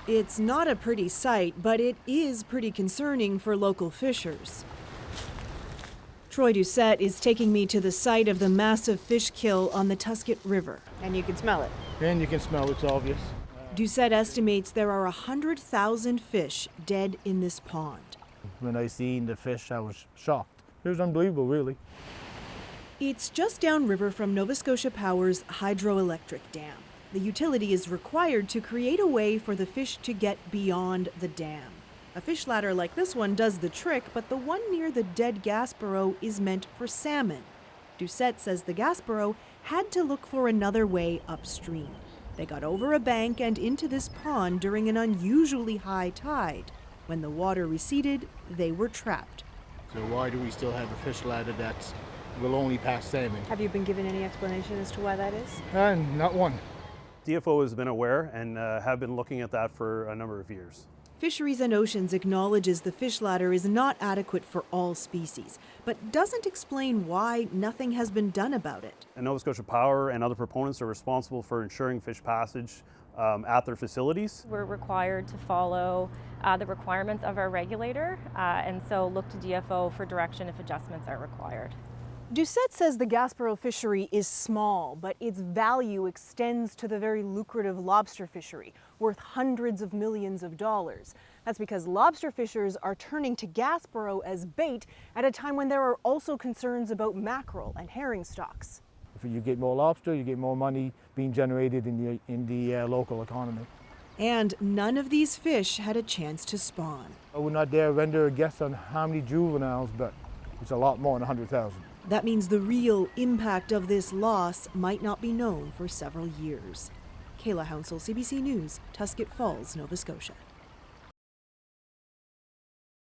It's not a pretty sight, but it is pretty concerning for local fishers. Troy Doucette is taking me to the site of the massive fish kill on the Tusket River. And you can smell it. And you can smell it's obvious. Doucette estimates there are 100,000 fish dead in this pond. When I seen the fish, I was shocked. It was unbelievable, really. It's just downriver from Nova Scotia Power's hydroelectric dam. The utility is required to create a way for the fish to get beyond the dam. A fish ladder like this one does the trick, but the one near the dead gaspereau is meant for salmon. Doucette says the gaspereau had to look for another way upstream. They got over a bank and into this pond during an unusually high tide. When the water receded, they were trapped. So why do we still have a fish ladder that will only pass salmon? Have you been given any explanation as to why that is? Not one. DFO has been aware and have been looking at that for a number of years. Fisheries and Oceans acknowledges the fish ladder is not adequate for all species, but doesn't explain why nothing has been done about it. And Nova Scotia Power and other proponents are responsible for ensuring fish passage at their facilities. We're required to follow the requirements of our regulator, and so look to DFO for direction if adjustments are required. Doucette says the gaspereau fishery is small, but its value extends to the very lucrative lobster fishery, worth hundreds of millions of dollars. That's because lobster fishers are turning to gaspereau as bait at a time when there are also concerns about mackerel and herring stocks. If you get more lobster, you get more money being generated in the local economy. And none of these fish had a chance to spawn. I would not dare render a guess on how many juveniles, but it's a lot more than 100,000. That means the real impact of this loss might not be known for several years. Kayla Hounsell, CBC News, Tusket Falls, Nova Scotia.